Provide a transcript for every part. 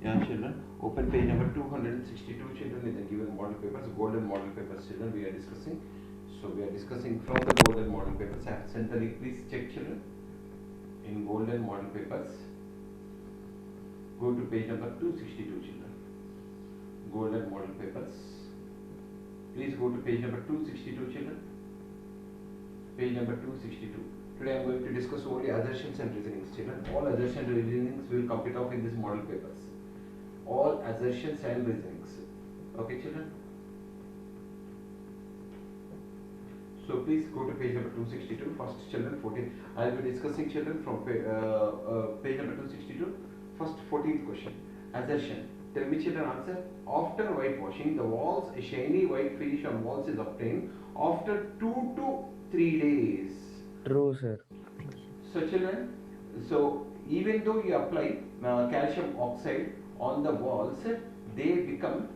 Yeah, children. Open page number 262, children, in the given model papers, golden model papers, children, we are discussing. So we are discussing from the golden model papers. Centrally, please check, children. In golden model papers, go to page number 262, children. Golden model papers. Please go to page number 262, children. Page number 262. Today I am going to discuss only assertions and reasonings, children. All assertions and reasonings will complete off in this model papers. All assertions and reasonings. Okay, children? So please go to page number 262. First, children, 14. I will be discussing, children, from page number 262. First, 14th question. Assertion. Tell me, children, answer. After whitewashing, the walls, a shiny white finish on walls is obtained after 2 to 3 days. True, sir. So, children, so even though you apply calcium oxide on the walls, they become,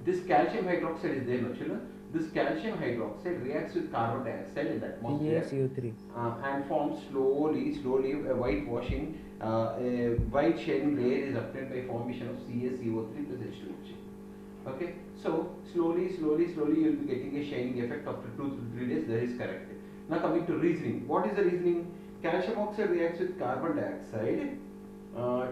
this calcium hydroxide is there, no, children? This calcium hydroxide reacts with carbon dioxide in the atmosphere CaCO3. and forms slowly a whitewashing, a white shading layer is obtained by formation of CaCO3 plus H2O. Okay, so slowly you will be getting a shining effect after 2 to 3 days. That is correct. Now coming to reasoning. What is the reasoning? Calcium oxide reacts with carbon dioxide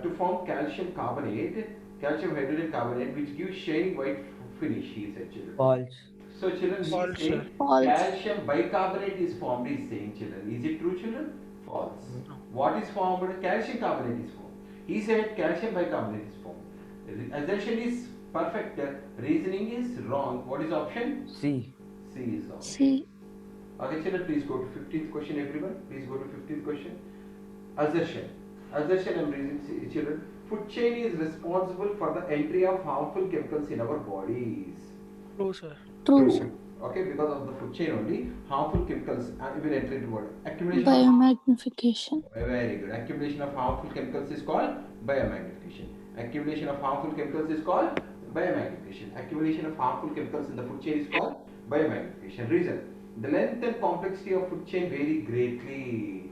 to form calcium carbonate, calcium hydrogen carbonate, which gives shining white finish. He said, children. False. So children, he is saying calcium bicarbonate is formed. He is saying, children. Is it true, children? False. No. What is formed? Calcium carbonate is formed. He said calcium bicarbonate is formed. Assertion is perfect. Reasoning is wrong. What is option? C. C is wrong. C. Okay, children, please go to 15th question, everyone. Please go to 15th question. Assertion. Assertion and reasoning, children. Food chain is responsible for the entry of harmful chemicals in our bodies. True, sir. True. Okay, because of the food chain only, harmful chemicals will enter into body. Accumulation. Biomagnification. Very good. Accumulation of harmful chemicals is called biomagnification. Accumulation of harmful chemicals is called biomagnification. Accumulation of harmful chemicals in the food chain is called biomagnification. Reason. The length and complexity of food chain vary greatly.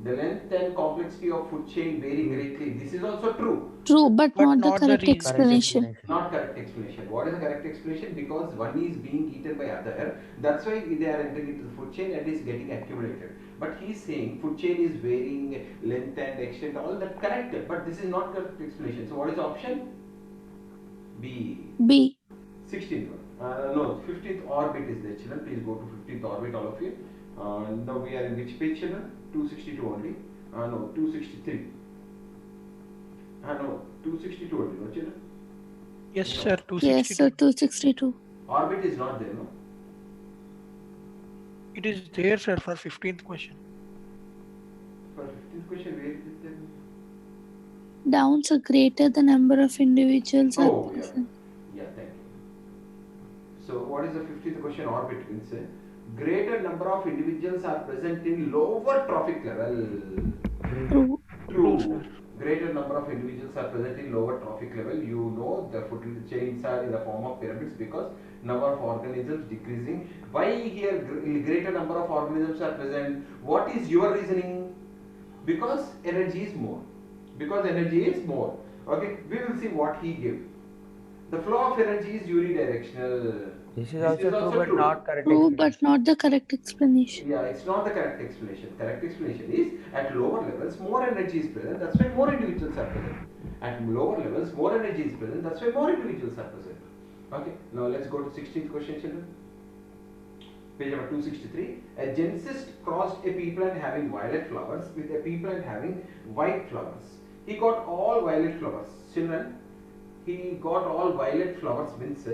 The length and complexity of food chain vary greatly. This is also true. True, but not the not the correct reason. explanation. Not correct explanation. What is the correct explanation? Because one is being eaten by other. That's why they are entering into the food chain and is getting accumulated. But he is saying food chain is varying length and extent. All that correct. But this is not correct explanation. So what is option? B. B. 16th one. No, 15th orbit is there, children. Please go to 15th orbit, all of you. Now we are in which page, children? 262 only. No, 263. No, 262 only, no, children? Yes, sir. Yes, 262. sir. 262. Orbit is not there, no? It is there, sir, for 15th question. For 15th question, where is it then? Downs are greater the number of individuals are Oh, yeah. present. Yeah, thank you. So, what is the 15th question? Orbit means greater number of individuals are present in lower trophic level. True. True. Greater number of individuals are present in lower trophic level. You know the food chains are in the form of pyramids because number of organisms decreasing. Why here greater number of organisms are present? What is your reasoning? Because energy is more. Because energy is more. Okay, we will see what he gave. The flow of energy is unidirectional. This is also true, but not correct True, explanation. but not the correct explanation. Yeah, it's not the correct explanation. Correct explanation is at lower levels more energy is present. That's why more individuals are present. At lower levels more energy is present. That's why more individuals are present. Okay. Now let's go to 16th question, children. Page number 263. A geneticist crossed a pea plant having violet flowers with a pea plant having white flowers. He got all violet flowers. Children, he got all violet flowers means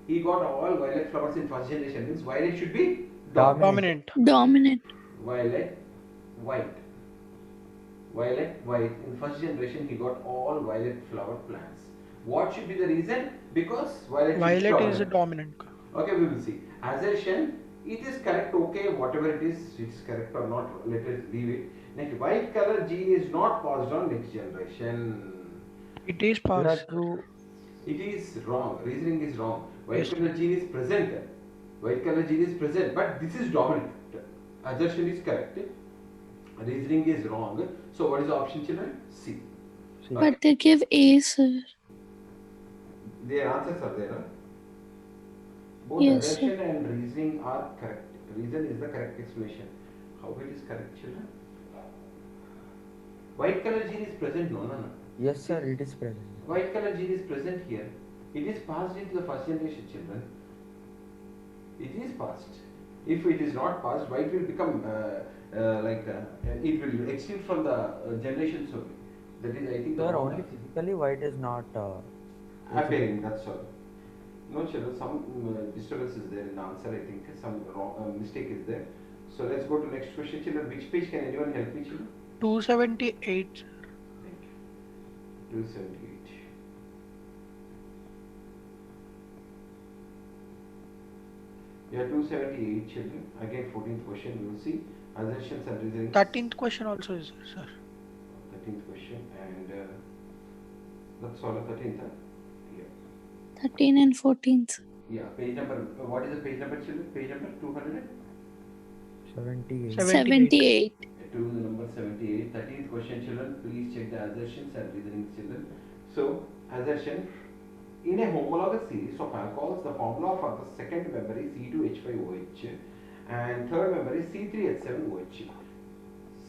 he got all violet flowers in first generation means violet should be Dominant. Dominant. Violet, white. Violet, white. In first generation, he got all violet flower plants. What should be the reason? Because violet is a dominant. Okay, we will see. Assertion, it is correct, okay, whatever it is correct or not, let us leave it. Next, white color gene is not passed on next generation. It is Not passed. true. It is wrong. Reasoning is wrong. White Yes. color gene is present. White color gene is present, but this is dominant. Assertion is correct. Reasoning is wrong. So what is the option, children? C. C. But they give A, sir. Their answers are there, huh? Both Yes, sir. assertion and reasoning are correct. Reason is the correct explanation. How it is correct, children? White color gene is present, no, no, no. Yes, sir, it is present. White color gene is present here. It is passed into the first generation children. It is passed. If it is not passed, white will become it will extinct from the generations only. That is, I think, the Sir, wrong only answer. physically white is not. Appearing, that's all. No, children, some disturbance is there in the answer, I think. Some wrong mistake is there. So let's go to next question, children. Which page can anyone help me, children? 278. Thank you. 278. Yeah, 278, children. Again, 14th question, we will see. Assertions and reasonings. 13th question also is there, sir. 13th question, and that's all, 13th, huh? Yeah. 13 and 14th. Yeah, page number, what is the page number, children? Page number 200? 78. 78. To the number 78. 13th question, children. Please check the assertions and reasonings, children. So, assertion. In a homologous series of alcohols, the formula for the second member is C2H5OH and third member is C3H7OH.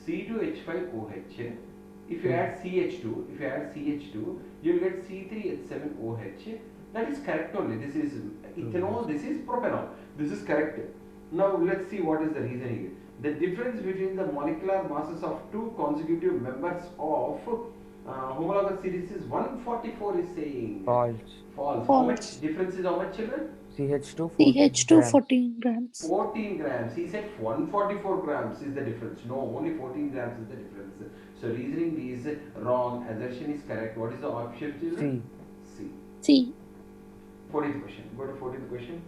C2H5OH, if you add CH2, you will get C3H7OH. That is correct only. This is ethanol, this is propanol. This is correct. Now let's see what is the reasoning. The difference between the molecular masses of two consecutive members of homologous series is 144 is saying. False. False. How False. much difference is how much, children? CH2 14 CH2 grams. 14 grams. 14 grams. He said 144 grams is the difference. No, only 14 grams is the difference. So reasoning is wrong. Assertion is correct. What is the option, children? C. C. C. 14th question. Go to 14th question.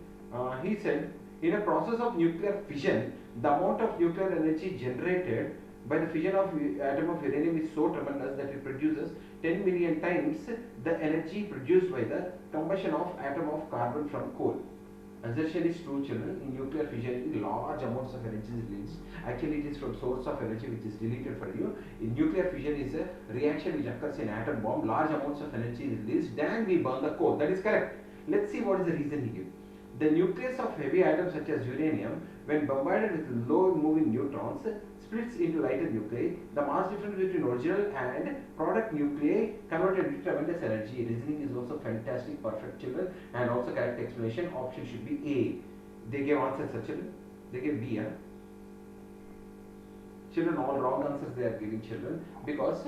He said, in a process of nuclear fission, the amount of nuclear energy generated by the fission of atom of uranium is so tremendous that it produces 10 million times the energy produced by the combustion of atom of carbon from coal. Assertion is true, children. In nuclear fission, large amounts of energy is released. Actually, it is from source of energy which is deleted for you. In nuclear fission is a reaction which occurs in atom bomb. Large amounts of energy is released. Then we burn the coal. That is correct. Let's see what is the reason he gives. The nucleus of heavy atoms such as uranium, when bombarded with low moving neutrons, splits into lighter nuclei. The mass difference between original and product nuclei converted into tremendous energy. Reasoning is also fantastic, perfect, children, and also correct explanation. Option should be A. They gave answers, children. They gave B. Children, all wrong answers they are giving, children, because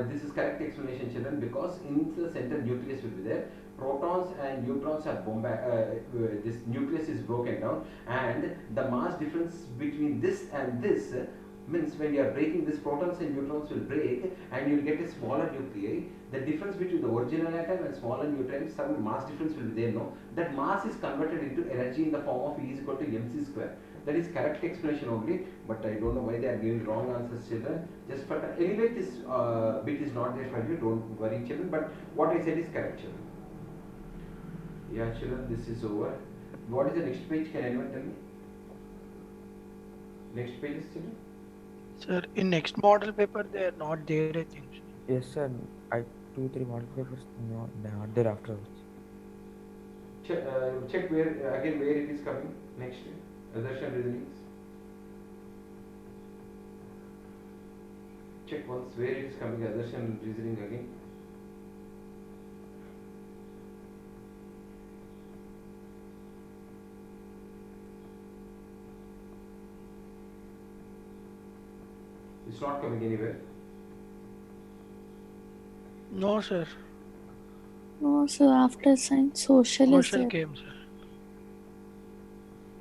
this is correct explanation, children, because in the center nucleus will be there. Protons and neutrons are this nucleus is broken down, and the mass difference between this and this means when you are breaking this, protons and neutrons will break and you will get a smaller nuclei. The difference between the original atom and smaller neutron, some mass difference will be there, no? That mass is converted into energy in the form of E is equal to mc square. That is correct explanation only, but I don't know why they are giving wrong answers, children. Just for anyway, this bit is not there for you, don't worry, children, but what I said is correct, children. Yeah, children, this is over. What is the next page? Can anyone tell me? Next page is, children? Sir, in next model paper, they are not there, I think. Yes, sir. 2-3 model papers not there afterwards. Check where again where it is coming. Next, assertion reasonings. Check once where it is coming. Assertion reasoning again. It's not coming anywhere. No, sir. No, so after science, social is Social there. came, sir.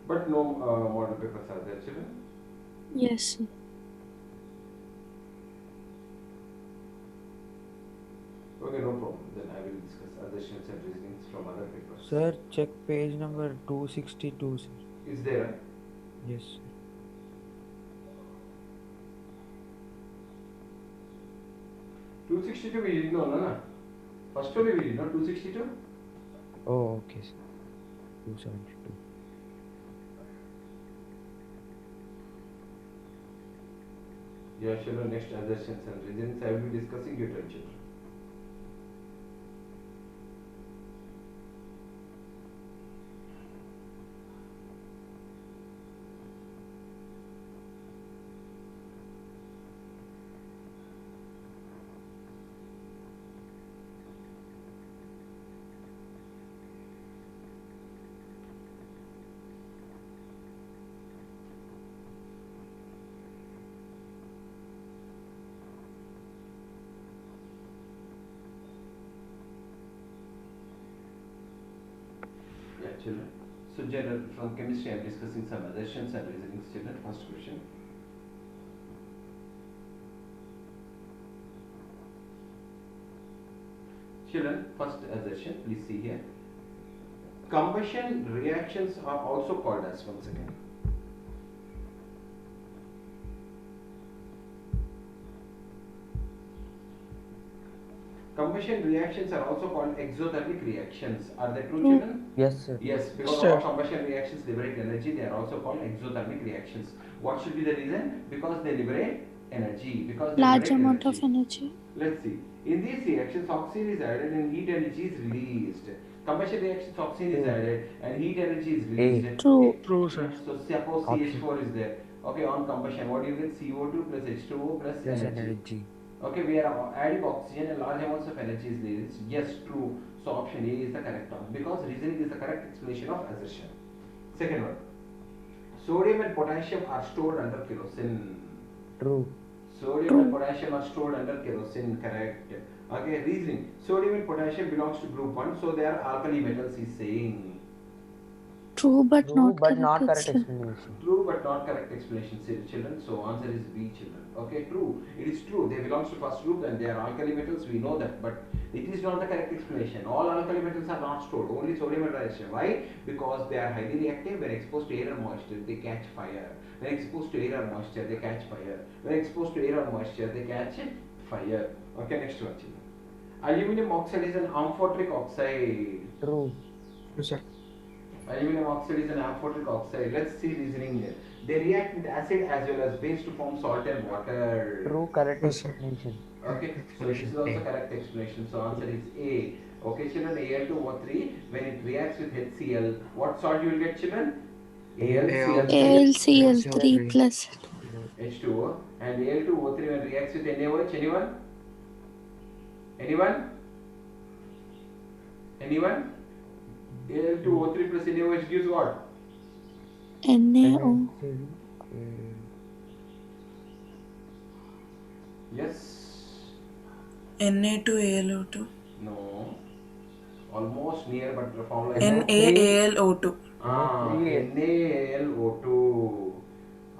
But no model papers are there, children. Yes, sir. Okay, no problem. Then I will discuss assertions and reasonings from other papers. Sir, check page number 262, sir. Is there? Yes, sir. Two 262 we didn't know, no? First only we did not 262. Oh, okay, sir. 272. Yeah, children, next assertions and reasons I will be discussing your turn, children. Yeah, children. So, children, from chemistry, I am discussing some assertions and reasonings, children. First question. Children, first assertion, please see here. Combustion reactions are also called as, once again. Combustion reactions are also called exothermic reactions. Are they true, children? Yes, sir. Yes, because Sir. all combustion reactions liberate energy, they are also called exothermic reactions. What should be the reason? Because they liberate energy. Because they Large liberate amount energy. of energy. Let's see. In these reactions, oxygen is added and heat energy is released. Combustion reactions, oxygen is added and heat energy is released. True. True, sir. So suppose Option. CH4 is there. Okay, on combustion, what do you get? CO2 plus H2O plus Plus energy. energy. Okay, we are adding oxygen and large amounts of energy is released. Yes, true. So option A is the correct one because reasoning is the correct explanation of assertion. Second one. Sodium and potassium are stored under kerosene. True. Sodium and potassium are stored under kerosene, correct. Okay, reasoning. Sodium and potassium belongs to group 1, so they are alkali metals, he's saying. True but True, not but correct. not correct It's- explanation. True but not correct explanation, children. So answer is B, children. Okay, true. It is true. They belong to first group and they are alkali metals. We know that, but it is not the correct explanation. All alkali metals are not stored. Only sodium and potassium. Why? Because they are highly reactive. When exposed to air or moisture, they catch fire. When exposed to air or moisture, they catch fire. When exposed to air or moisture, they catch fire. Okay, next one, children. Aluminum oxide is an amphoteric oxide. True. True, sir. Aluminum oxide is an amphoteric oxide. Let's see reasoning here. They react with acid as well as base to form salt and water. True, correct Yes, sir. explanation. Okay, so this is also correct explanation. So answer is A. Okay, children, Al2O3 when it reacts with HCl, what salt you will get, children? AlCl3 AlCl3 plus. H2O and Al2O3 when reacts with NaOH. Anyone? Anyone? Anyone? Al2O3 plus NaOH gives what? NaO. Yes. Na2AlO2. No. Almost near, but the formula is NaAlO2. NaLO2.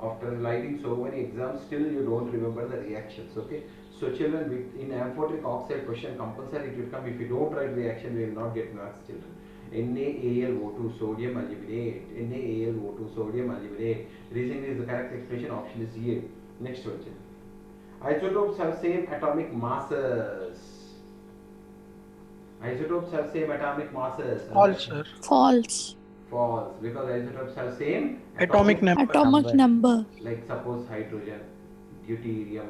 After writing so many exams, still you don't remember the reactions. Okay. So children, in amphoteric oxide question compulsory it will come. If you don't write reaction, we will not get marks, children. NaAlO2 sodium aluminate. NaAlO2 sodium aluminate. Reason is the correct explanation. Option is A. Next one, children. Isotopes have same atomic masses. Isotopes have same atomic masses. False, sir. False. False, because isotopes have same Atomic number. Atomic number. Like suppose hydrogen, deuterium,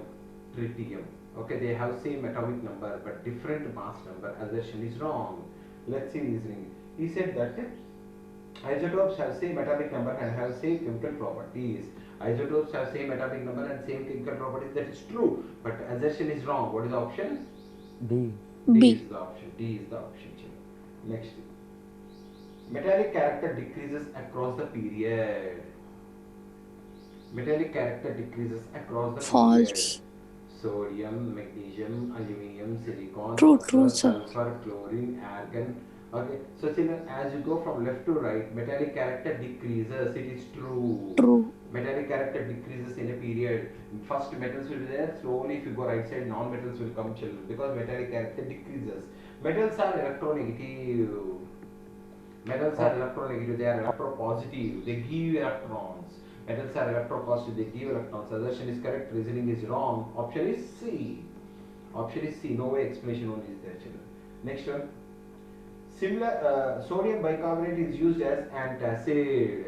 tritium. Okay, they have same atomic number but different mass number. Assertion is wrong. Let's see reasoning. He said that isotopes have same atomic number and have same chemical properties. Isotopes have same atomic number and same chemical properties. That is true, but assertion is wrong. What is the option? D. D B. is the option. D is the option. Next. Metallic character decreases across the period. Metallic character decreases across the False. period. Sodium, magnesium, aluminium, silicon, True, phosphorus, true, sir. sulfur, chlorine, argon. Okay, so children, as you go from left to right, metallic character decreases. It is true. True. Metallic character decreases in a period. First metals will be there. Slowly, if you go right side, non-metals will come, children, because metallic character decreases. Metals are electronegative. Metals are electronegative. They are electropositive. They give electrons. Metals are electropositive. They give electrons. Assertion is correct. Reasoning is wrong. Option is C. Option is C. No way explanation only is there, children. Next one. Similar, sodium bicarbonate is used as antacid.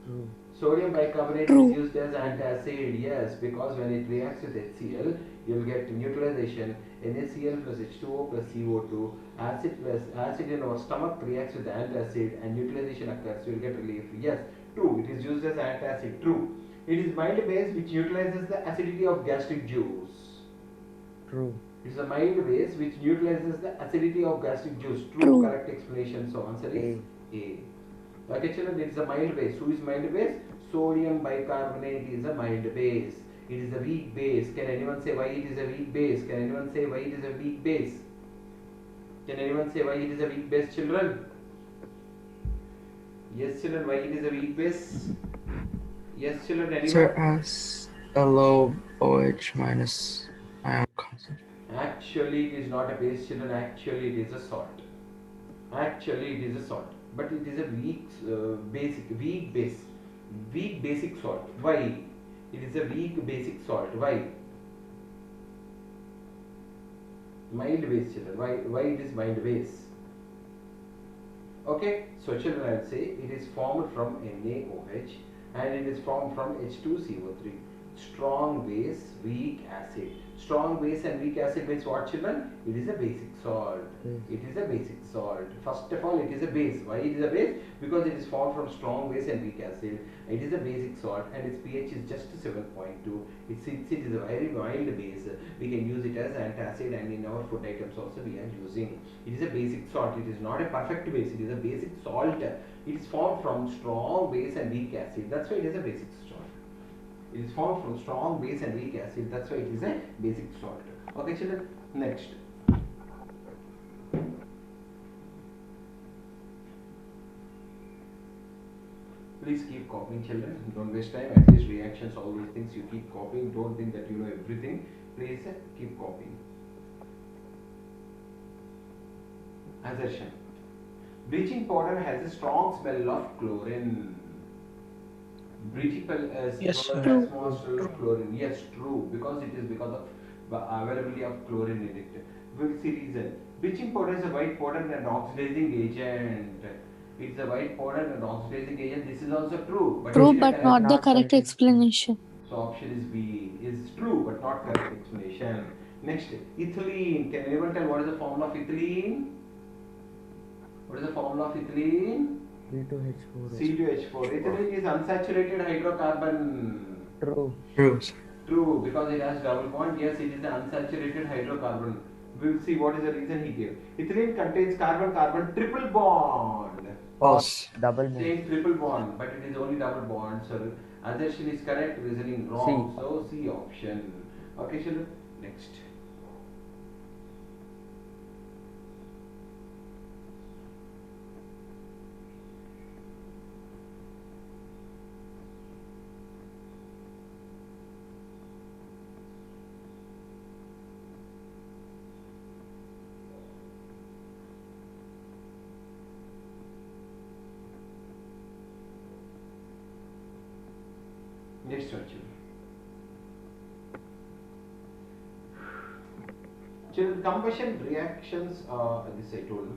True. Sodium bicarbonate True. is used as antacid, yes, because when it reacts with HCl, you'll get neutralization. NaCl plus H2O plus CO2, acid in our stomach reacts with antacid and neutralization occurs, you'll get relief. Yes, true, it is used as antacid, true. It is mild base which neutralizes the acidity of gastric juice. True. It is a mild base which neutralizes the acidity of gastric juice. True, True. correct explanation. So answer is A. Okay, children, it is a mild base. Who is mild base? Sodium bicarbonate is a mild base. It is a weak base. Can anyone say why it is a weak base? Can anyone say why it is a weak base? Can anyone say why it is a weak base, children? Yes, children, why it is a weak base? Yes, children, anyone? Sir, has a low OH minus ion content. Actually, it is not a base, children. Actually, it is a salt. Actually, it is a salt. But it is a weak basic salt. Why? It is a weak basic salt. Why? Mild base, children. Why it is mild base? Okay, so children, I will say it is formed from NaOH and it is formed from H2CO3. Strong base, weak acid. Strong base and weak acid means what, children? It is a basic salt. It is a basic salt. First of all, it is a base. Why it is a base? Because it is formed from strong base and weak acid. It is a basic salt and its pH is just 7.2. Since it is a very mild base, we can use it as antacid, and in our food items also we are using. It is a basic salt. It is not a perfect base. It is a basic salt. It is formed from strong base and weak acid. That's why it is a basic salt. It is formed from strong base and weak acid. That's why it is a basic salt. Okay, children. Next. Please keep copying, children. Don't waste time. At least reactions, all these things you keep copying. Don't think that you know everything. Please keep copying. Assertion. Bleaching powder has a strong smell of chlorine. Bleaching powder Yes, sir. has more smell of chlorine. Yes, true. Because it is because of the availability of chlorine in it. We'll see reason. Bleaching powder is a white powder and an oxidizing agent. It's a white powder and an oxidizing agent. This is also true. But True, is it but not the not correct correct. explanation. So option is B. Is true but not correct explanation. Next, ethylene. Can anyone tell what is the formula of ethylene? What is the formula of ethylene? C2H4. C2H4. Ethylene is unsaturated hydrocarbon. True. True, sir. True, because it has double bond. Yes, it is an unsaturated hydrocarbon. We will see what is the reason he gave. Ethylene contains carbon-carbon triple bond. False. Double means Saying triple bond, but it is only double bond. So assertion is correct, reasoning wrong. C. So C option. Okay, children. Next. Next one, children. Children, combustion reactions, this I told.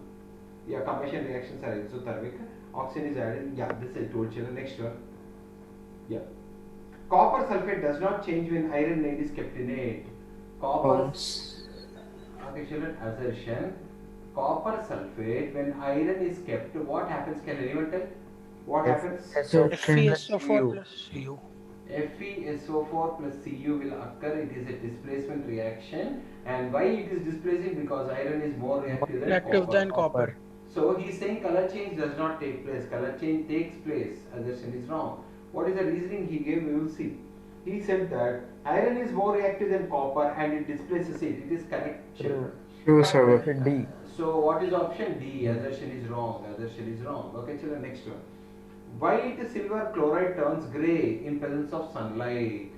Yeah, combustion reactions are exothermic. Oxygen is added. Yeah, this I told, children. Next one. Yeah. Copper sulfate does not change when iron nitrate is kept in it. Copper. False. Okay, children. Assertion. Copper sulfate, when iron is kept, what happens? Can anyone tell? What happens? FeSO4 plus Cu. FeSO4 plus Cu will occur. It is a displacement reaction. And why it is displacing? Because iron is more reactive than copper. So he is saying color change does not take place. Color change takes place. Assertion is wrong. What is the reasoning he gave? We will see. He said that iron is more reactive than copper and it displaces it. It is correct. True. True, sir. Option D. So what is option D? Assertion is wrong. Assertion is wrong. Okay, children, next one. White silver chloride turns grey in presence of sunlight.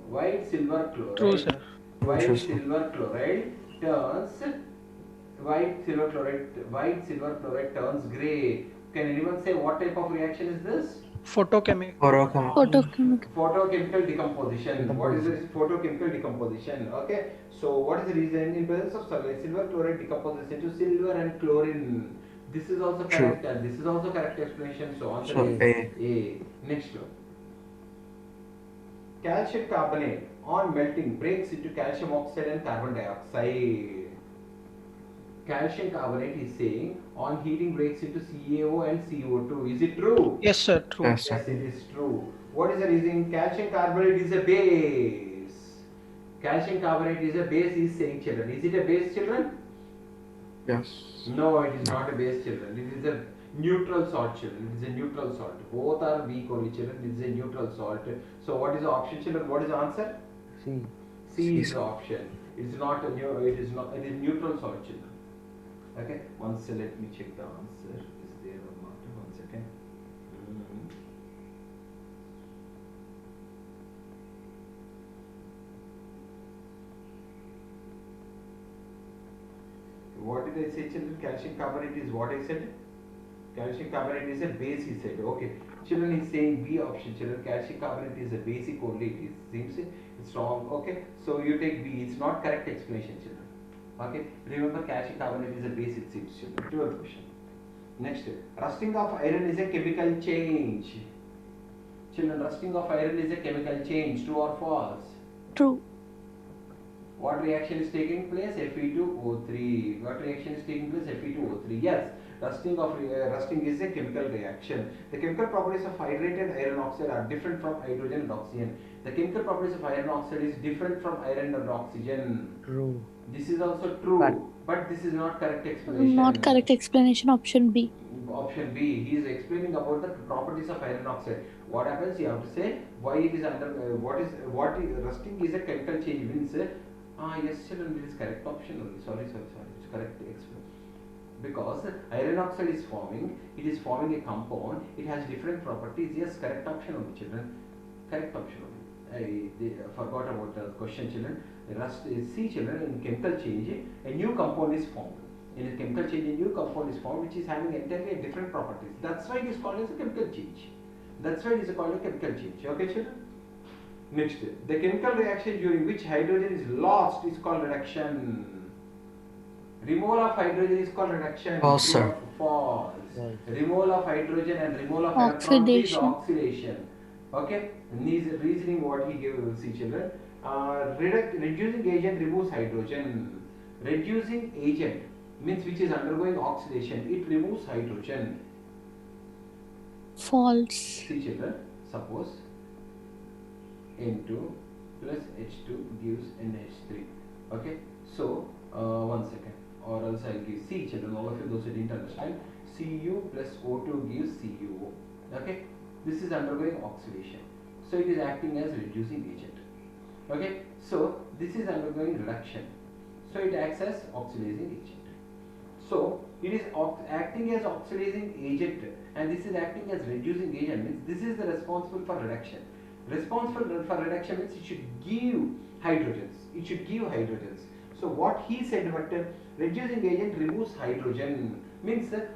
White silver chloride. True, sir. White True, sir. silver chloride turns white silver chloride turns grey. Can anyone say what type of reaction is this? Photochemical. Photochemical. Photochemical decomposition. What is this photochemical decomposition? Okay. So what is the reason? In presence of sunlight, silver chloride decomposes into silver and chlorine. This is also True. correct and this is also correct explanation. So answer So is A. A. Next one. Calcium carbonate on melting breaks into calcium oxide and carbon dioxide. Calcium carbonate is saying on heating breaks into CaO and CO2. Is it true? Yes, sir. True. Yes, sir. Yes, it is true. What is the reason? Calcium carbonate is a base. Calcium carbonate is a base, is saying, children. Is it a base, children? Yes. No, it is not a base, children. It is a neutral salt, children. It is a neutral salt. Both are weak only, children. It is a neutral salt. So what is the option, children? What is the answer? C. C is C. the option. It is not a new. It is not. It is neutral salt, children. Okay. Once let me check the answer. Is there or not? 1 second. What did I say, children? Calcium carbonate is what I said? Calcium carbonate is a base, he said. Okay. Children is saying B option. Children, calcium carbonate is a basic only. It seems it's wrong. Okay. So you take B. It's not correct explanation, children. Okay. Remember, calcium carbonate is a base, it seems, children. 12th question. Next, rusting of iron is a chemical change. Children, rusting of iron is a chemical change. True or false? True. What reaction is taking place? Fe2O3. What reaction is taking place? Fe2O3. Yes, rusting is a chemical reaction. The chemical properties of hydrated iron oxide are different from hydrogen and oxygen. The chemical properties of iron oxide is different from iron and oxygen. True. This is also true, but this is not correct explanation. Not correct explanation. Option B. Option B. He is explaining about the properties of iron oxide. What happens? You have to say why it is under. Rusting is a chemical change means. Yes, children, it is correct option only. Sorry. It's correct explanation. Because iron oxide is forming, it is forming a compound. It has different properties. Yes, correct option only, children. Correct option only. I forgot about the question, children. See, children, in chemical change, a new compound is formed. In a chemical change, a new compound is formed which is having entirely different properties. That's why it is called as a chemical change. That's why it is called a chemical change. Okay, children? Next, the chemical reaction during which hydrogen is lost is called reduction. Removal of hydrogen is called reduction. False, sir. False. False. Removal of hydrogen and removal of electrons is Oxidation. oxidation. Okay? And these reasoning what he gave, see, children. Reducing agent removes hydrogen. Reducing agent means which is undergoing oxidation. It removes hydrogen. False. See, children. Suppose N2 plus H2 gives NH3. Okay? So, 1 second. Or else I'll give C, children. All of you, those who didn't understand. Cu plus O2 gives CuO. Okay? This is undergoing oxidation. So, it is acting as reducing agent. Okay? So, this is undergoing reduction. So, it acts as oxidizing agent. So, it is acting as oxidizing agent and this is acting as reducing agent. Means this is the responsible for reduction. Responsible for reduction means it should give hydrogens. It should give hydrogens. So what he said, but reducing agent removes hydrogen means 1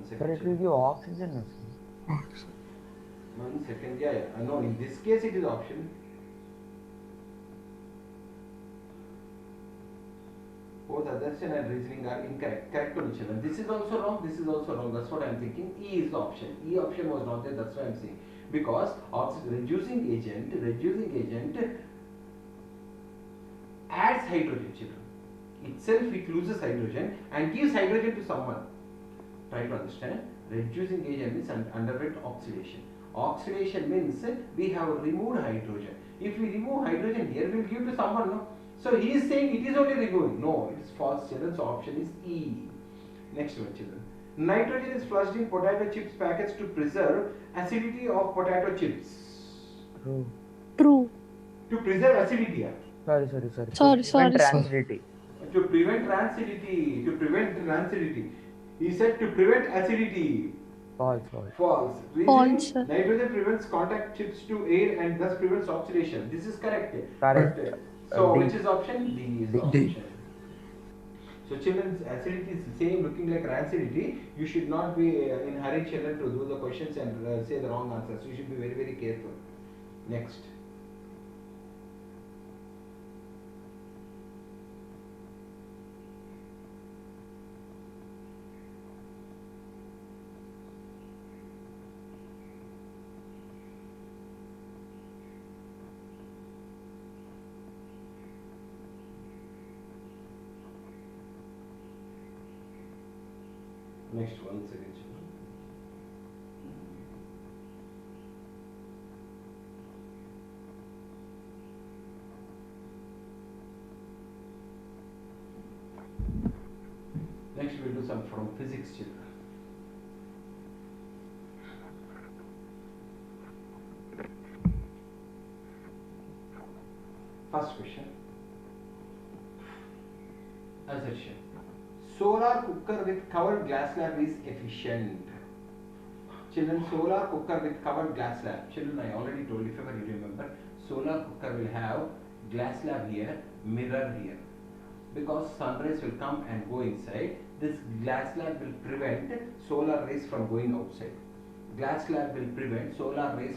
Sir, second. it will give oxygen. No, sir. 1 second. Yeah. No, in this case it is option. Both assertion and reasoning are incorrect. Correct only, children. This is also wrong. This is also wrong. That's what I'm thinking. E is the option. E option was not there. That's why I'm saying. Because reducing agent adds hydrogen, children. Itself it loses hydrogen and gives hydrogen to someone. Try to understand. Reducing agent means underwent oxidation. Oxidation means we have removed hydrogen. If we remove hydrogen here, we will give to someone, no? So he is saying it is only removing. No, it is false, children. So option is E. Next one, children. Nitrogen is flushed in potato chips packets to preserve acidity of potato chips. True. True. To preserve acidity. Sorry. Sorry, Prevent sorry. rancidity. To prevent rancidity. To prevent rancidity. He said to prevent acidity. False. False. False, sir. Nitrogen prevents contact chips to air and thus prevents oxidation. This is correct. Correct. But, so D. which is option? D is the D. option. So children's acidity is the same looking like rancidity. You should not be in hurry, children, to do the questions and say the wrong answers. You should be very, very careful. Next. Next one second, children. Next we'll do some from physics, children. First question. Assertion. Solar cooker with covered glass slab is efficient. Children, solar cooker with covered glass slab. Children, I already told you, if ever you remember, solar cooker will have glass slab here, mirror here. Because sun rays will come and go inside, this glass slab will prevent solar rays from going outside. Glass slab will prevent solar rays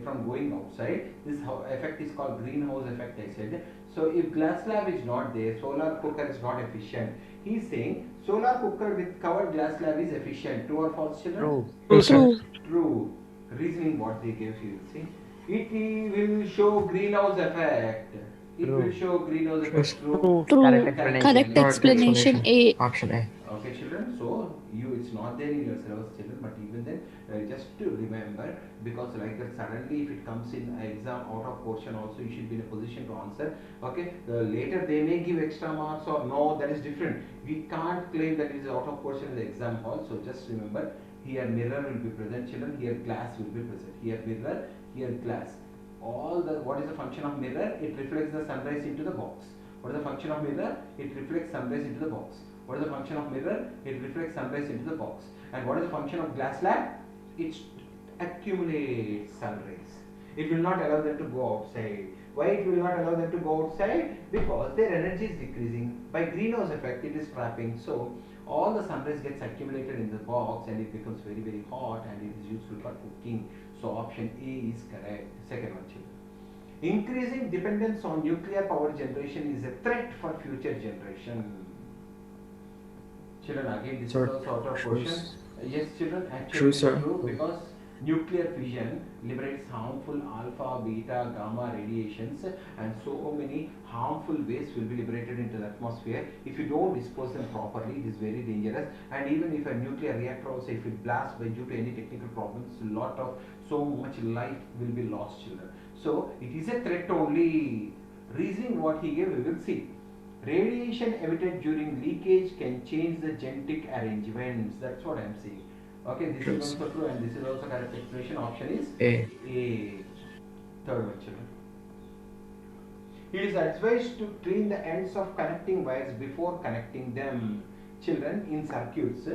from going outside. This effect is called greenhouse effect, I said. So if glass slab is not there, solar cooker is not efficient. He is saying solar cooker with covered glass slab is efficient. True or false, children? True. True, sir. True. True. Reasoning what they gave you, see. It will show greenhouse effect. It True. will show greenhouse True. effect. True. True. Correct explanation. Correct Correct explanation A. Option A. Okay, children. So it's not there in your syllabus, children. But even then, just to remember, because like that suddenly if it comes in exam out of portion, also you should be in a position to answer. Okay. Later they may give extra marks or no. That is different. We can't claim that it is out of portion in the exam hall. So just remember, here mirror will be present, children. Here glass will be present. Here mirror. Here glass. What is the function of mirror? It reflects the sunrise into the box. What is the function of mirror? It reflects sunrise into the box. What is the function of mirror? It reflects sunrise into the box. And what is the function of glass slab? It accumulates sun rays. It will not allow them to go outside. Why it will not allow them to go outside? Because their energy is decreasing. By greenhouse effect, it is trapping. So all the sun rays gets accumulated in the box and it becomes very, very hot and it is useful for cooking. So option A is correct. Second one, children. Increasing dependence on nuclear power generation is a threat for future generation. Children, again, this Sir, is also out of true. question. Yes, children, actually True, it is sir. true because nuclear fission liberates harmful alpha, beta, gamma radiations and so many harmful waste will be liberated into the atmosphere. If you don't dispose them properly, it is very dangerous. And even if a nuclear reactor also, if it blasts by due to any technical problems, so much life will be lost, children. So it is a threat only. Reasoning what he gave, we will see. Radiation emitted during leakage can change the genetic arrangements. That's what I am saying. Okay, this True. is also true and this is also correct explanation. Option is A. A. Third one, children. It is advised to clean the ends of connecting wires before connecting them. Children, in circuits,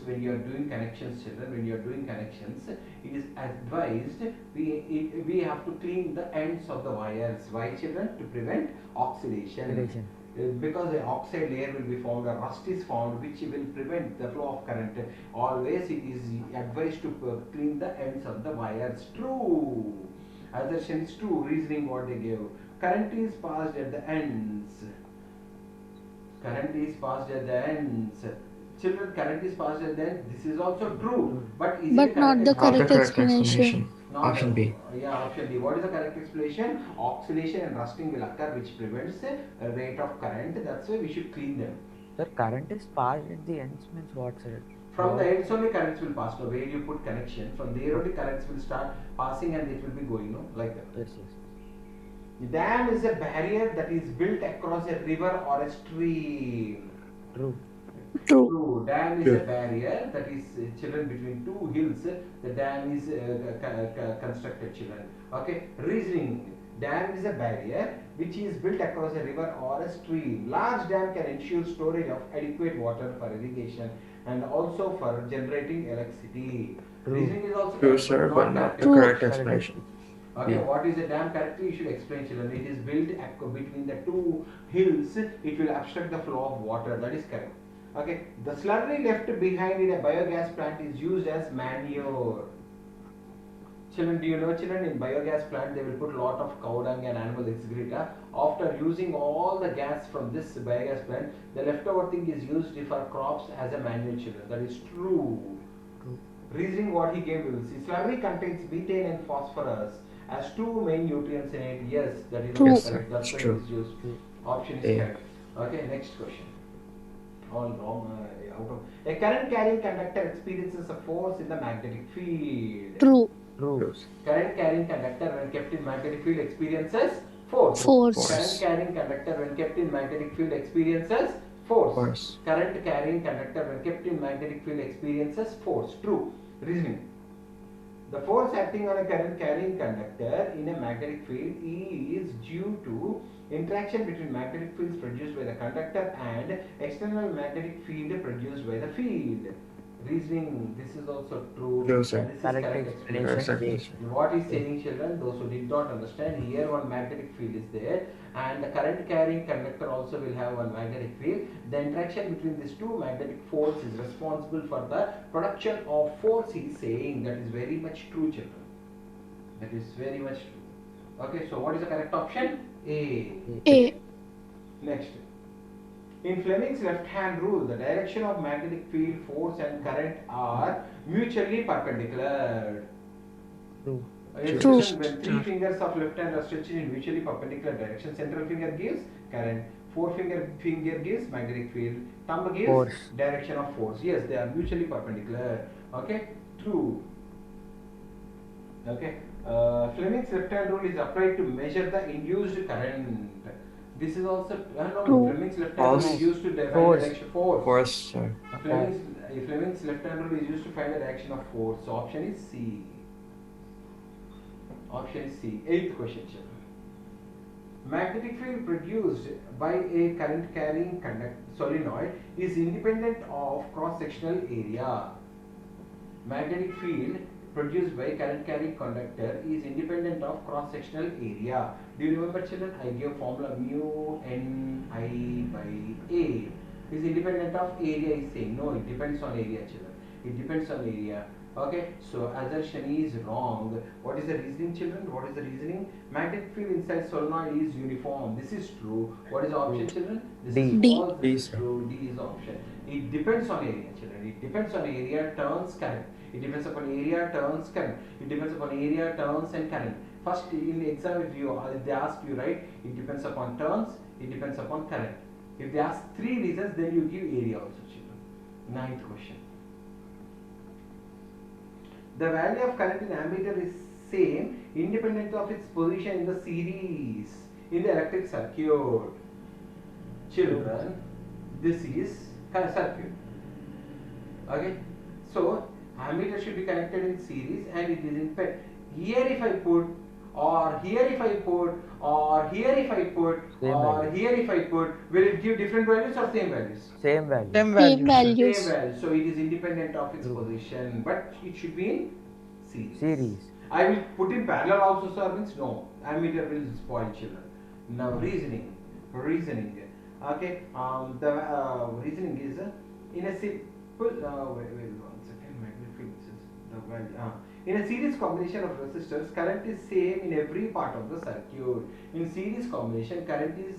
when you are doing connections, children, when you are doing connections, it is advised we have to clean the ends of the wires. Why, children? To prevent oxidation. Oxidation. Because the oxide layer will be formed, a rust is formed, which will prevent the flow of current. Always it is advised to clean the ends of the wires. True. Assertion is true. Reasoning what they gave. Current is passed at the ends. Current is passed at the ends. Children, current is passed at the end. This is also true. But is But it not the correct? correct explanation. Not Option B. Yeah, option B. What is the correct explanation? Oxidation and rusting will occur, which prevents a rate of current. That's why we should clean them. Sir, current is passed at the ends means what, sir? From the ends only currents will pass. No, where you put connection, from there only currents will start passing and it will be going, no, like that. Yes, yes. The dam is a barrier that is built across a river or a stream. True. True. True. Dam is True. a barrier that is children between two hills. The dam is constructed, children. Okay. Reasoning. Dam is a barrier which is built across a river or a stream. Large dam can ensure storage of adequate water for irrigation and also for generating electricity. True. Reasoning is also True, correct, sir, but not the True. correct explanation. Okay, Yeah. what is a dam correctly? You should explain, children. It is built between the two hills. It will obstruct the flow of water. That is correct. Okay, the slurry left behind in a biogas plant is used as manure. Children, do you know, children, in biogas plant they will put lot of cow dung and animal excreta. After using all the gas from this biogas plant, the leftover thing is used for crops as a manure, children. That is true. True. Reasoning what he gave, we will see. Slurry contains methane and phosphorus as two main nutrients in it. Yes, that is True. also Yes, correct. sir. That's It's why true. it is used. Option is A. correct. Okay, next question. All wrong. Out of a current carrying conductor experiences a force in the magnetic field. True. True. Current carrying conductor when kept in magnetic field experiences force. Force. Current carrying conductor when kept in magnetic field experiences force. Force. Current carrying conductor when kept in magnetic field experiences force. True. Reasoning. The force acting on a current carrying conductor in a magnetic field is due to interaction between magnetic fields produced by the conductor and external magnetic field produced by the field. Reasoning, this is also true. True, sir. This is Correct correct explanation. explanation. What is saying, children? Those who did not understand, here one magnetic field is there, and the current carrying conductor also will have one magnetic field. The interaction between these two magnetic forces is responsible for the production of force. He is saying that is very much true, children. That is very much true. Okay, so what is the correct option? A. A. Next. In Fleming's left-hand rule, the direction of magnetic field, force and current are mutually perpendicular. True. True. When three fingers of left hand are stretched in mutually perpendicular direction, central finger gives current, forefinger gives magnetic field, thumb gives Force. direction of force. Yes, they are mutually perpendicular. Okay, true. Okay, Fleming's left-hand rule is applied to measure the induced current. This is also no, True. Fleming's left-hand rule False. is used to define Force. the direction force. Force, sir. Fleming's left-hand rule is used to find the direction of force. So option is C. Option is C. Eighth question, children. Magnetic field produced by a current carrying solenoid is independent of cross-sectional area. Magnetic field produced by current carrying conductor is independent of cross-sectional area. Do you remember, children? I gave formula mu n I by A is independent of area. Is saying no, it depends on area, children. It depends on area. Okay, so assertion is wrong. What is the reasoning, children? What is the reasoning? Magnetic field inside solenoid is uniform. This is true. What is the option, children? This D. is D. false. D, This is sir. true. D is the option. It depends on area, children. It depends on area, turns, current. It depends upon area, turns, current. It depends upon area, turns, and current. First, in the exam, if they ask you, right, it depends upon turns, it depends upon current. If they ask three reasons, then you give area also, children. Ninth question. The value of current in ammeter is same independent of its position in the series in the electric circuit. Children, this is circuit. Okay, so ammeter should be connected in series and it is in pair. Here if I put, or here if I put, or here if I put, Same or value. here if I put, will it give different values or same values? Same value. Same Same value. values. Same value. So it is independent of its True. position, but it should be in series. Series. I will put in parallel also, sir. Means no, ammeter will spoil, children. Now reasoning. Okay. The reasoning is in a simple. Wait 1 second. Magnetic the value. In a series combination of resistors, current is same in every part of the circuit. In series combination, current is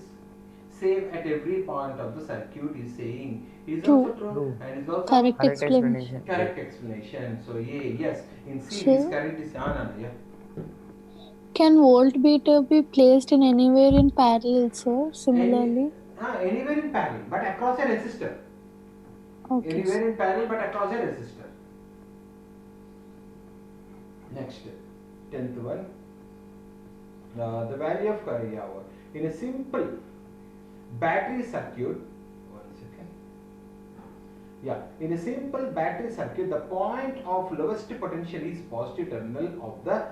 same at every point of the circuit. Is saying is True. also true, True. and is also Correct Correct explanation. explanation. correct explanation. So yes, in series Sure. current is yeah. Can voltmeter be placed in anywhere in parallel, sir? Similarly. Anywhere in parallel, but across a resistor. Okay. Anywhere in parallel, but across a resistor. Next, 10th one. The value of current in a simple battery circuit. 1 second. Yeah, in a simple battery circuit, the point of lowest potential is positive terminal of the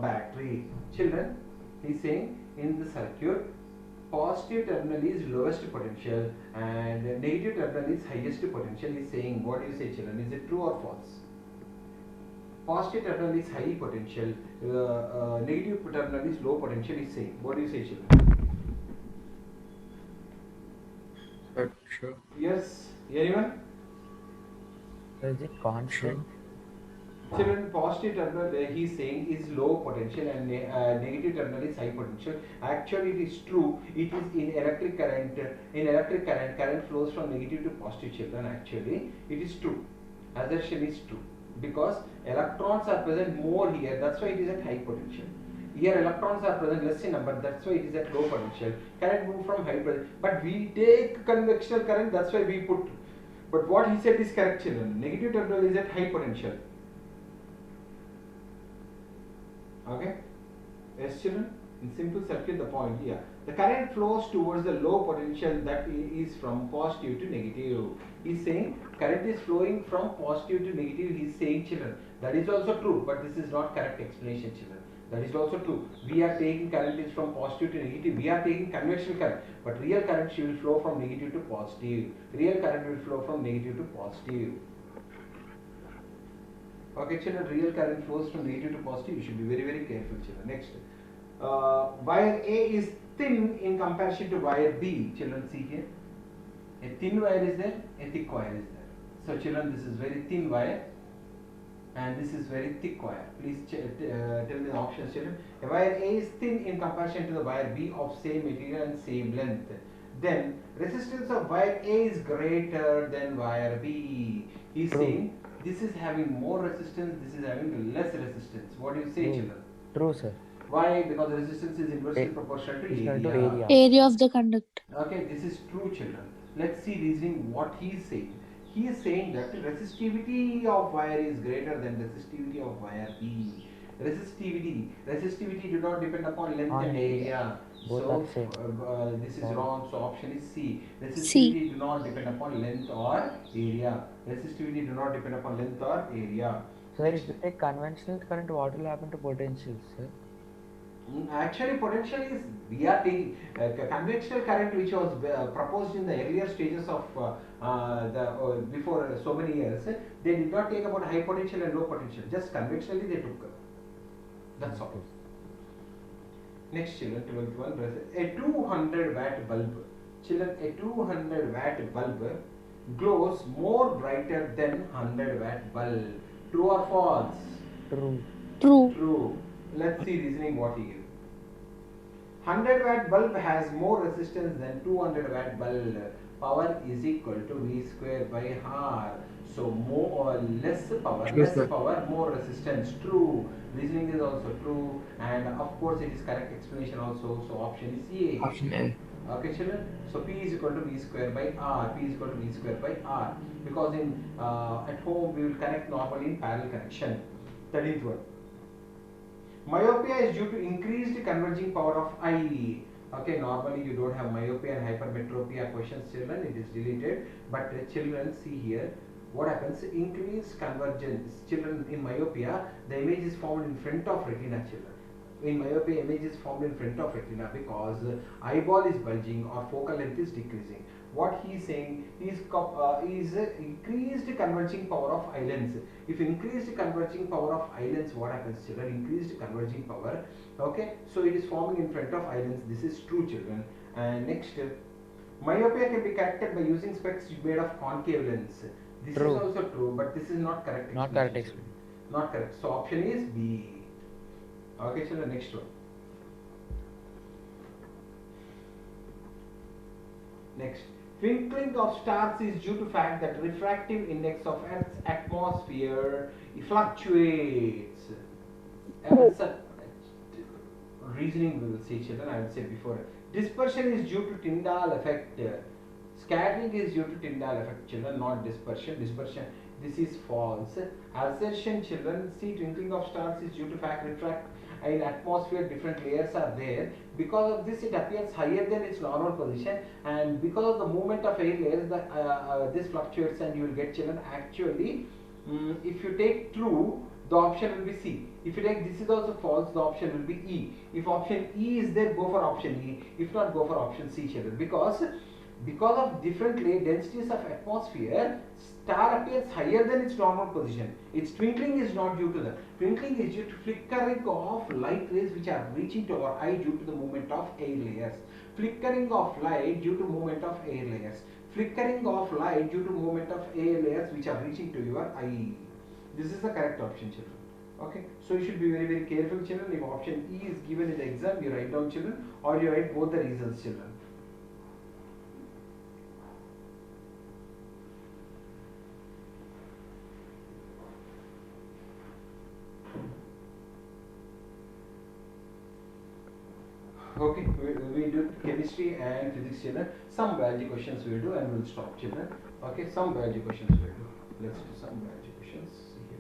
battery. Children, he is saying in the circuit, positive terminal is lowest potential and negative terminal is highest potential. He is saying, what do you say, children? Is it true or false? Positive terminal is high potential, negative terminal is low potential. Is saying, what do you say, children? Sure. Yes, anyone? Is it constant? Children, positive terminal he is saying is low potential and negative terminal is high potential. Actually, it is true. It is in electric current. In electric current, current flows from negative to positive. Children, actually, it is true. Assertion is true because electrons are present more here. That's why it is at high potential. Here electrons are present less in number, that's why it is at low potential. Current move from high potential, but we take convectional current, that's why we put. But what he said is correct, children. Negative terminal is at high potential. Okay? Yes, children? In simple circuit, the point here. The current flows towards the low potential, that is from positive to negative. He is saying current is flowing from positive to negative. He is saying, children, that is also true, but this is not correct explanation, children. That is also true. We are taking current is from positive to negative. We are taking conventional current, but real current will flow from negative to positive. Real current will flow from negative to positive. Okay, children, real current flows from negative to positive. You should be very, very careful, children. Next, wire A is thin in comparison to wire B. Children, see here. A thin wire is there, a thick wire is there. So, children, this is very thin wire, and this is very thick wire. Please tell me the options, children. A wire A is thin in comparison to the wire B of same material and same length. Then resistance of wire A is greater than wire B. He is saying this is having more resistance, this is having less resistance. What do you say, children? True, sir. Why? Because the resistance is inversely proportional to Equal to area. area. Area of the conductor. Okay, this is true, children. Let's see reasoning what he is saying. He is saying that resistivity of wire is greater than resistivity of wire B. Resistivity do not depend upon length On and area. Both So are same. this is wrong. So option is C. Resistivity C. do not depend upon length or area. Resistivity do not depend upon length or area. Sir, if you take conventional current, what will happen to potentials, sir? Actually, potential is we are taking conventional current, which was proposed in the earlier stages of before so many years. They did not take about high potential and low potential. Just conventionally they took. That's all. Next, children, 12th one. A 200 watt bulb. Children, a 200 watt bulb glows more brighter than 100 watt bulb. True or false? True. True. True. Let's see reasoning what he gives. 100 watt bulb has more resistance than 200 watt bulb. Power is equal to V square by R. So more or less power, Yes, sir. more resistance. True. Reasoning is also true, and of course it is correct explanation also. So option is A. Option A. Okay, children. So P is equal to V square by R. P is equal to V square by R. Because in at home we will connect normally in parallel connection. 13th one. Myopia is due to increased converging power of eye. Okay, normally you don't have myopia and hypermetropia questions, children. It is deleted. But children, see here. What happens? Increased convergence. Children, in myopia, the image is formed in front of retina, children. In myopia, image is formed in front of retina because eyeball is bulging or focal length is decreasing. What he is saying is increased converging power of eye lens. If increased converging power of eye lens, what happens, children? Increased converging power. Okay, so it is forming in front of eye lens. This is true, children. And next, myopia can be corrected by using specs made of concave lens. This True. is also true, but this is not correct. Not correct explanation. explanation. Not correct. So option is B. Okay, children, next one. Next, twinkling of stars is due to fact that refractive index of Earth's atmosphere fluctuates. Reasoning we will see, children. I will say before. Dispersion is due to Tyndall effect. Scattering is due to Tyndall effect, children, not dispersion. Dispersion, this is false. Assertion, children, see, twinkling of stars is due to fact refract in atmosphere, different layers are there. Because of this, it appears higher than its normal position, and because of the movement of air layers, this fluctuates, and you will get, children, actually, if you take true, the option will be C. If you take this is also false, the option will be E. If option E is there, go for option E. If not, go for option C, children. Because of different densities of atmosphere, star appears higher than its normal position. Its twinkling is not due to that. Twinkling is due to flickering of light rays which are reaching to our eye due to the movement of air layers. Flickering of light due to movement of air layers. Flickering of light due to movement of air layers which are reaching to your eye. This is the correct option, children. Okay, so you should be very, very careful, children. If option E is given in the exam, you write down, children, or you write both the reasons, children. we do chemistry and physics, children. Some biology questions we'll do, and we'll stop, children. Okay, some biology questions we'll do. Let's do some biology questions here.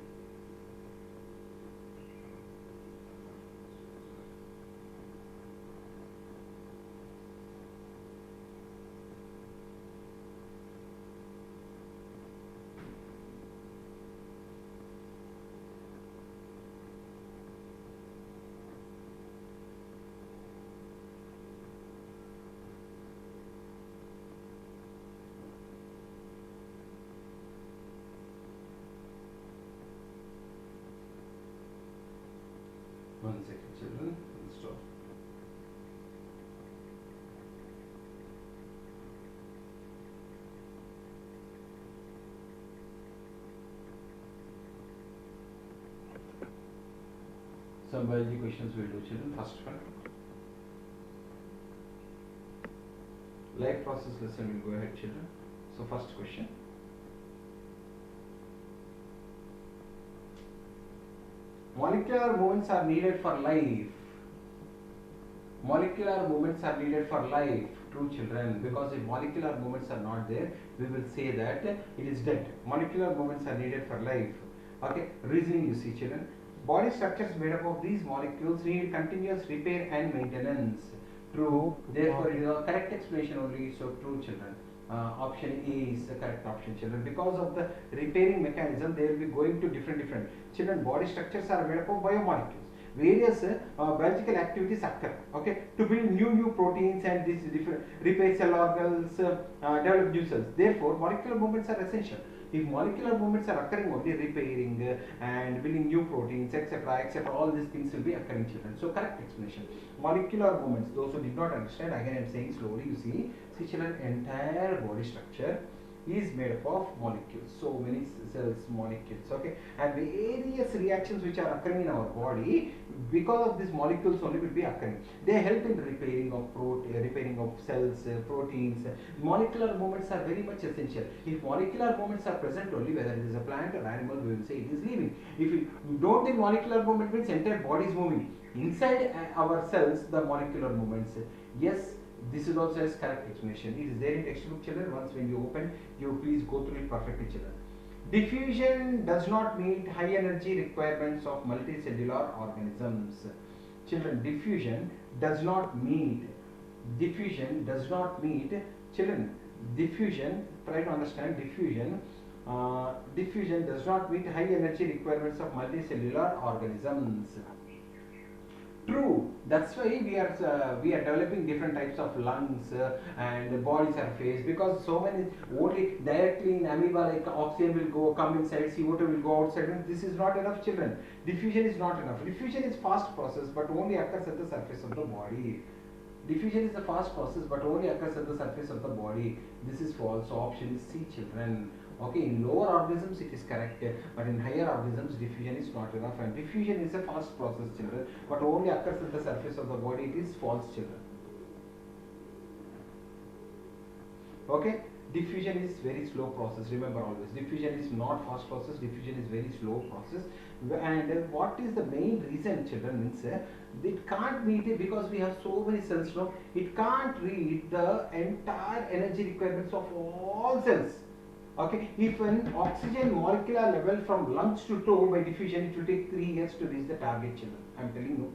One second, children. We'll stop. Some biology questions we'll do, children. First one. Life process lesson will go ahead, children. So first question. Molecular movements are needed for life. Molecular movements are needed for life. True, children. Because if molecular movements are not there, we will say that it is dead. Molecular movements are needed for life. Okay. Reasoning, you see, children. Body structures made up of these molecules need continuous repair and maintenance. True. Therefore, it is a correct explanation only. So true, children. Option A is the correct option, children. Because of the repairing mechanism, they will be going to different. Children, body structures are made up of biomolecules. Various biological activities occur, okay, to build new proteins and these different repair cell organs, develop new cells. Therefore, molecular movements are essential. If molecular movements are occurring only, repairing and building new proteins, etc., all these things will be occurring, children. So correct explanation. Molecular movements, those who did not understand, again I am saying slowly, you see children, entire body structure is made up of molecules. So many cells, molecules, okay, and various reactions which are occurring in our body because of these molecules only will be occurring. They help in repairing of cells, proteins. Molecular movements are very much essential. If molecular movements are present only, whether it is a plant or animal, we will say it is living. If you don't think molecular movement means entire body is moving. Inside our cells, the molecular movements. Yes, this is also a correct explanation. It is there in textbook, children. Once when you open, you please go through it perfectly, children. Diffusion does not meet high energy requirements of multicellular organisms. Children, diffusion does not meet, children, diffusion, try to understand diffusion does not meet high energy requirements of multicellular organisms. True. That's why we are developing different types of lungs and body surface, because so many only directly in amoeba, like oxygen will come inside, CO2 will go outside, and this is not enough, children. Diffusion is not enough. Diffusion is fast process but only occurs at the surface of the body. Diffusion is a fast process but only occurs at the surface of the body. This is false. So option is C, children. Okay, in lower organisms it is correct, but in higher organisms diffusion is not enough, and diffusion is a fast process, children, but only occurs at the surface of the body. It is false, children. Okay, diffusion is very slow process. Remember always, diffusion is not fast process. Diffusion is very slow process. And what is the main reason, children? Means it can't meet it because we have so many cells. No, it can't read the entire energy requirements of all cells. Okay, if an oxygen molecular level from lungs to toe by diffusion, it will take 3 years to reach the target, children. I am telling you,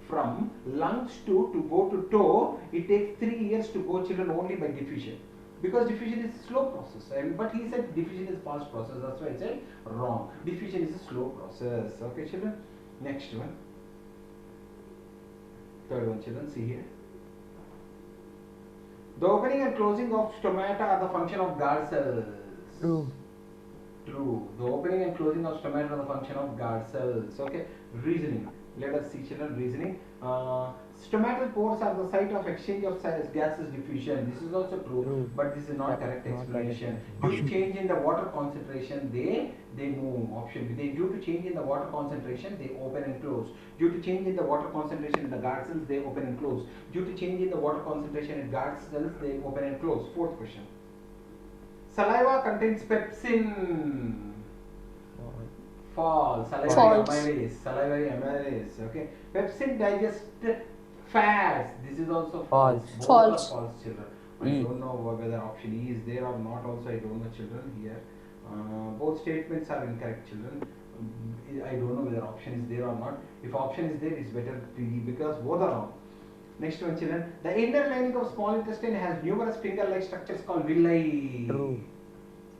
from lungs to go to toe, it takes 3 years to go, children, only by diffusion. Because diffusion is a slow process, but he said diffusion is a fast process. That's why I said wrong. Diffusion is a slow process. Okay, children. Next one. Third one, children. See here. The opening and closing of stomata are the function of guard cells. True. True. The opening and closing of stomata are the function of guard cells. Okay. Reasoning. Let us see, children. Reasoning. Stomatal pores are the site of exchange of gases diffusion. This is also true, but this is not correct explanation. Due to change in the water concentration, they move. Option B. Due to change in the water concentration, they open and close. Due to change in the water concentration in the guard cells, they open and close. Due to change in the water concentration in guard cells, they open and close. Fourth question. Saliva contains pepsin. False. Salivary amylase. Okay. Pepsin digests Fats. This is also False. false. Both False. are false, children. I E. don't know whether option E is there or not. Also, I don't know, children. Here, both statements are incorrect, children. I don't know whether option is there or not. If option is there, it's better to E because both are wrong. Next one, children. The inner lining of small intestine has numerous finger-like structures called villi. True.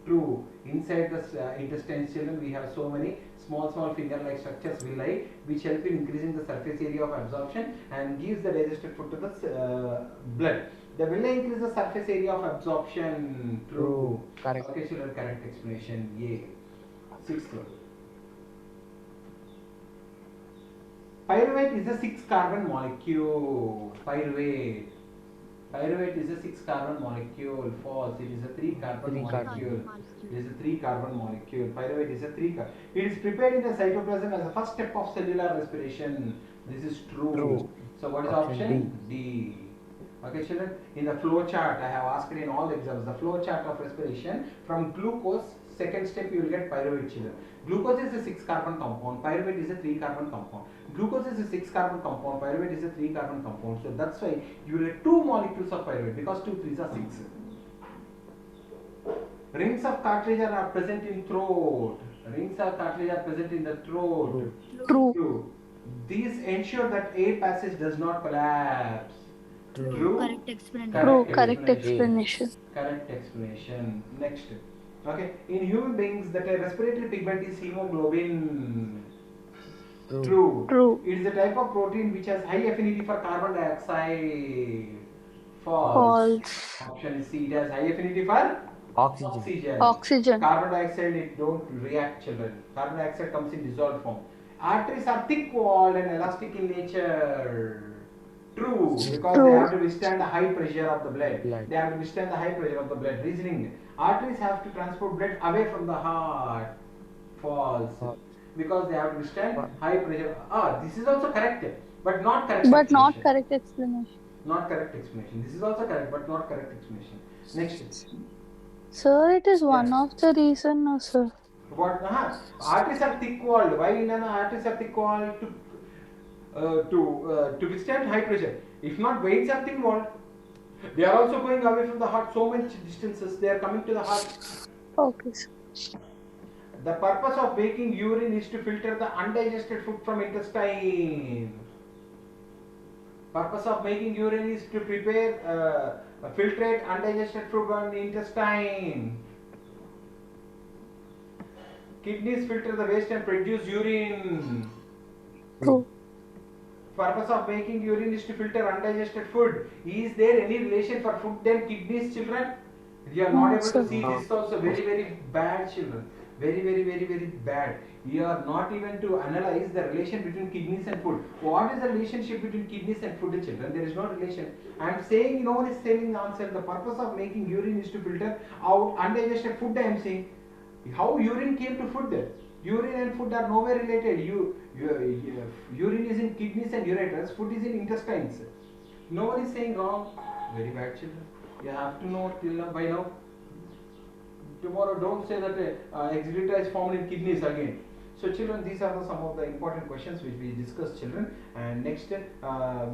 True. Inside the intestine, children, we have so many small finger-like structures, villi, which help in increasing the surface area of absorption and gives the digested food to the blood. The villi increase the surface area of absorption. True. Correct. Okay, children, correct explanation. Yay. Sixth one. Pyruvate is a 6-carbon molecule. Pyruvate. Pyruvate is a 6-carbon molecule. False. It is a 3-carbon molecule. It is a 3-carbon molecule. Pyruvate is a 3-carbon. It is prepared in the cytoplasm as the first step of cellular respiration. This is true. True. So what is Option option? D. Okay, children. In the flow chart, I have asked in all exams, the flow chart of respiration from glucose. Second step, you will get pyruvate, children. Glucose is a 6-carbon compound. Pyruvate is a 3-carbon compound. Glucose is a 6-carbon compound. Pyruvate is a 3-carbon compound. So that's why you will get 2 molecules of pyruvate because 2 3s are 6. Rings of cartilage are present in throat. Rings of cartilage are present in the throat. True. True. These ensure that air passage does not collapse. True. Correct explanation. True. Correct explanation. Correct explanation. Next. Okay. In human beings, the respiratory pigment is hemoglobin. True. True. It is a type of protein which has high affinity for carbon dioxide. False. False. Option is C. It has high affinity for Oxygen. Oxygen. Carbon dioxide, it don't react, children. Carbon dioxide comes in dissolved form. Arteries are thick-walled and elastic in nature. True, because True. they have to withstand the high pressure of the blood. Blood. They have to withstand the high pressure of the blood. Reasoning. Arteries have to transport blood away from the heart. False. False. Because they have to withstand False. high pressure. This is also correct, but not correct. But not explanation. correct explanation. Not correct explanation. This is also correct, but not correct explanation. Next. Sir, it is one Yes. of the reason, no, sir. What? Arteries are thick-walled. Why arteries are thick-walled? To withstand high pressure. If not, veins are thin-walled. They are also going away from the heart so much distances. They are coming to the heart. Okay, sir. The purpose of making urine is to filter the undigested food from intestine. Purpose of making urine is to prepare, filtrate undigested food from the intestine. Kidneys filter the waste and produce urine. True. Purpose of making urine is to filter undigested food. Is there any relation for food and kidneys, children? You are not No, able sir. to see this is also very bad, children. Very bad. You are not even to analyze the relation between kidneys and food. What is the relationship between kidneys and food, children? There is no relation. I am saying no one is saying the answer. The purpose of making urine is to filter out undigested food. I am saying. How urine came to food then? Urine and food are nowhere related. Urine is in kidneys and ureters. Food is in intestines. No one is saying wrong. Very bad, children. You have to know till now, by now. Tomorrow, don't say that excreta is formed in kidneys again. So, children, these are some of the important questions which we discussed, children. And next, we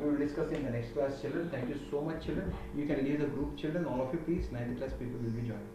will discuss in the next class, children. Thank you so much, children. You can leave the group, children. All of you, please. 9th class people will be joining.